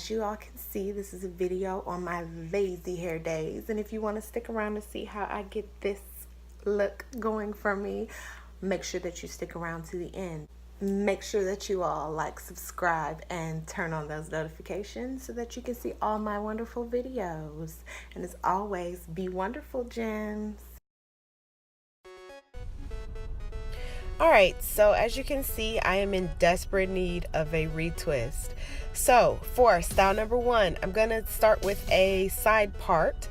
as you all can see, this is a video on my lazy hair days, and if you want to stick around to see how I get this look going for me, make sure that you stick around to the end. Make sure that you all like, subscribe, and turn on those notifications so that you can see all my wonderful videos. And as always, be wonderful, gems. Alright, so as you can see, I am in desperate need of a retwist. So for style number 1, I'm going to start with a side part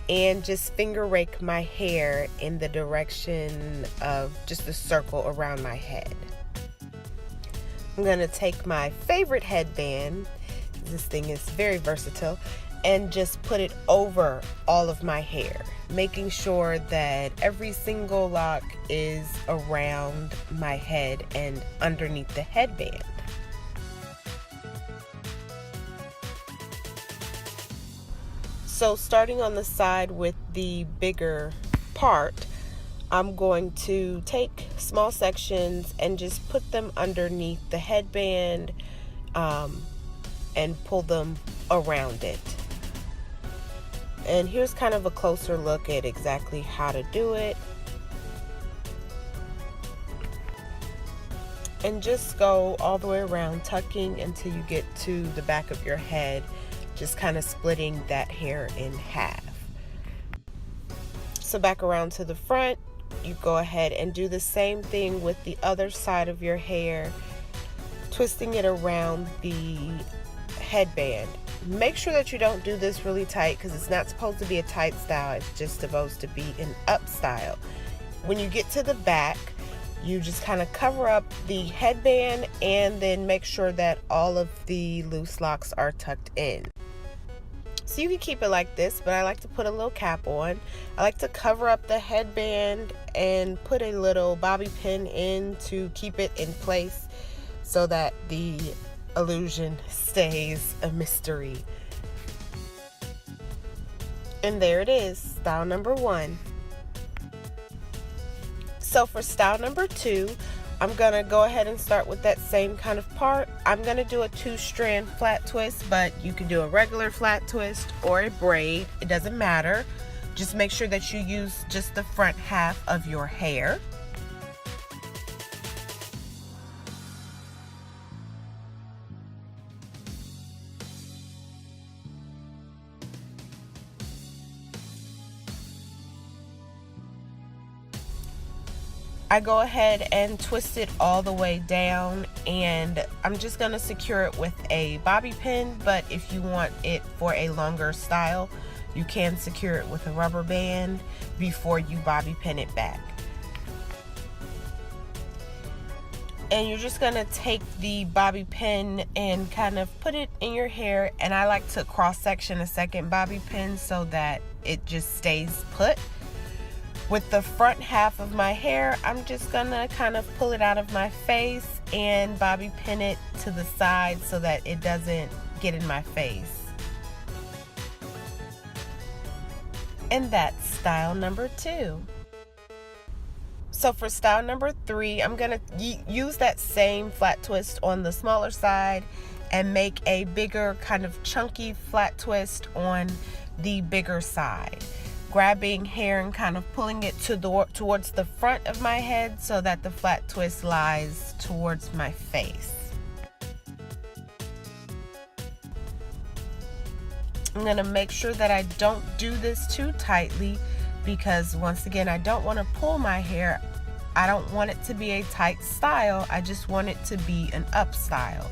and just finger rake my hair in the direction of just a circle around my head. I'm going to take my favorite headband, this thing is very versatile, and just put it over all of my hair, making sure that every single lock is around my head and underneath the headband. So starting on the side with the bigger part, I'm going to take small sections and just put them underneath the headband and pull them around it. And here's kind of a closer look at exactly how to do it. And just go all the way around, tucking until you get to the back of your head, just kind of splitting that hair in half. So back around to the front, you go ahead and do the same thing with the other side of your hair, twisting it around the headband. Make sure that you don't do this really tight because it's not supposed to be a tight style, it's just supposed to be an up style. When you get to the back, you just kind of cover up the headband and then make sure that all of the loose locks are tucked in. So you can keep it like this, but I like to put a little cap on. I like to cover up the headband and put a little bobby pin in to keep it in place so that the illusion stays a mystery. And there it is, style number 1. So for style number 2, I'm gonna go ahead and start with that same kind of part. I'm gonna do a 2-strand flat twist, but you can do a regular flat twist or a braid, it doesn't matter. Just make sure that you use just the front half of your hair. I go ahead and twist it all the way down, and I'm just going to secure it with a bobby pin, but if you want it for a longer style, you can secure it with a rubber band before you bobby pin it back. And you're just going to take the bobby pin and kind of put it in your hair, and I like to cross section a second bobby pin so that it just stays put. With the front half of my hair, I'm just gonna kind of pull it out of my face and bobby pin it to the side so that it doesn't get in my face. And that's style number 2. So for style number 3, I'm gonna use that same flat twist on the smaller side and make a bigger kind of chunky flat twist on the bigger side, grabbing hair and kind of pulling it towards the front of my head so that the flat twist lies towards my face. I'm going to make sure that I don't do this too tightly because once again, I don't want to pull my hair. I don't want it to be a tight style. I just want it to be an up style.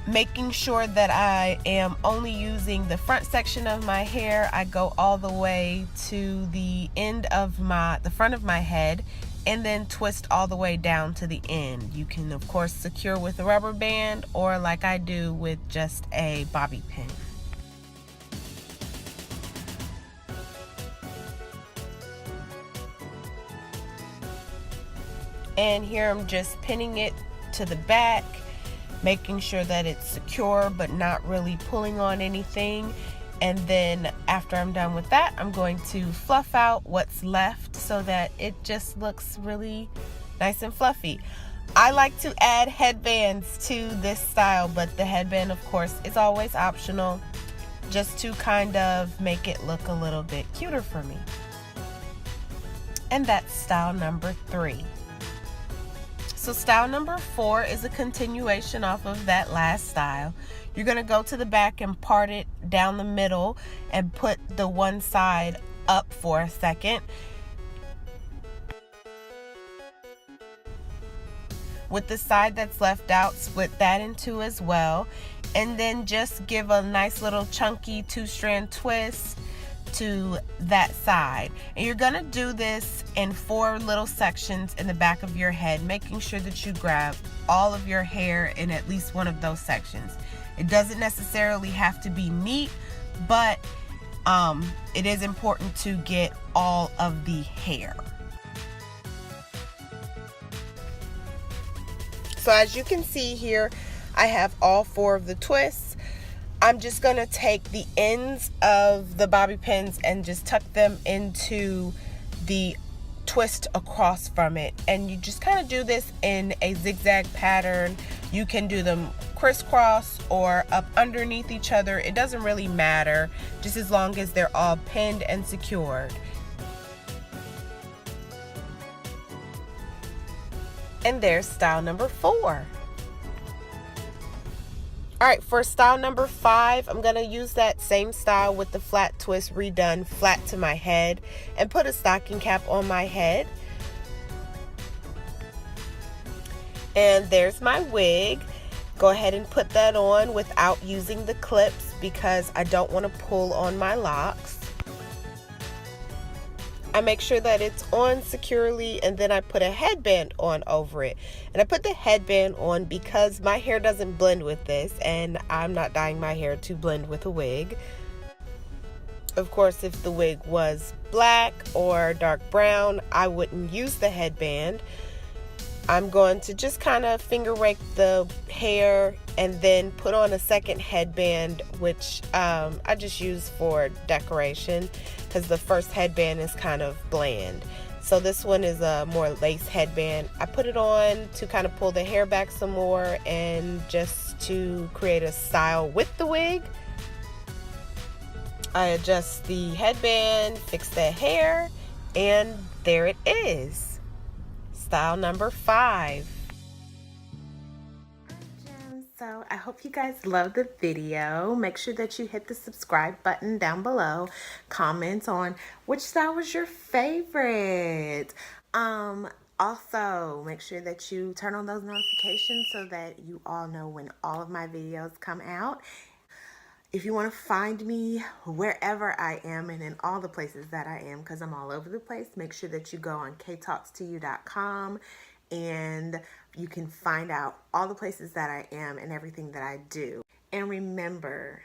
Making sure that I am only using the front section of my hair, I go all the way to the end of the front of my head and then twist all the way down to the end. You can of course secure with a rubber band or like I do with just a bobby pin. And here I'm just pinning it to the back, making sure that it's secure but not really pulling on anything. And then after I'm done with that, I'm going to fluff out what's left so that it just looks really nice and fluffy. I like to add headbands to this style, but the headband, of course, is always optional, just to kind of make it look a little bit cuter for me. And that's style number 3. So style number 4 is a continuation off of that last style. You're going to go to the back and part it down the middle and put the one side up for a second. With the side that's left out, split that in two as well. And then just give a nice little chunky 2-strand twist to that side. And you're gonna do this in 4 little sections in the back of your head, making sure that you grab all of your hair in at least one of those sections. It doesn't necessarily have to be neat, but it is important to get all of the hair. So as you can see here, I have all 4 of the twists. I'm just going to take the ends of the bobby pins and just tuck them into the twist across from it. And you just kind of do this in a zigzag pattern. You can do them crisscross or up underneath each other. It doesn't really matter, just as long as they're all pinned and secured. And there's style number 4. Alright, for style number 5, I'm going to use that same style with the flat twist redone flat to my head and put a stocking cap on my head. And there's my wig. Go ahead and put that on without using the clips because I don't want to pull on my locks. I make sure that it's on securely, and then I put a headband on over it. And I put the headband on because my hair doesn't blend with this, and I'm not dyeing my hair to blend with a wig. Of course, if the wig was black or dark brown, I wouldn't use the headband. I'm going to just kind of finger rake the hair and then put on a second headband, which I just use for decoration because the first headband is kind of bland. So this one is a more lace headband. I put it on to kind of pull the hair back some more and just to create a style with the wig. I adjust the headband, fix the hair, and there it is. Style number 5. So I hope you guys loved the video. Make sure that you hit the subscribe button down below. Comment on which style was your favorite. Also, make sure that you turn on those notifications so that you all know when all of my videos come out. If you want to find me wherever I am and in all the places that I am, because I'm all over the place, make sure that you go on ktalkstoyou.com and you can find out all the places that I am and everything that I do. And remember,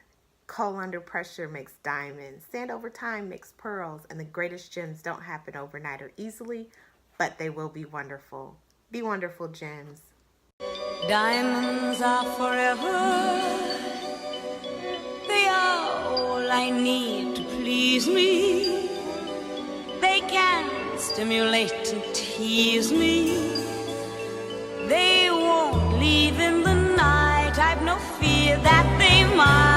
coal under pressure makes diamonds, sand over time makes pearls, and the greatest gems don't happen overnight or easily, but they will be wonderful. Be wonderful, gems. Diamonds are forever. They are all I need to please me. They can stimulate and tease me. They won't leave in the night. I've no fear that they might.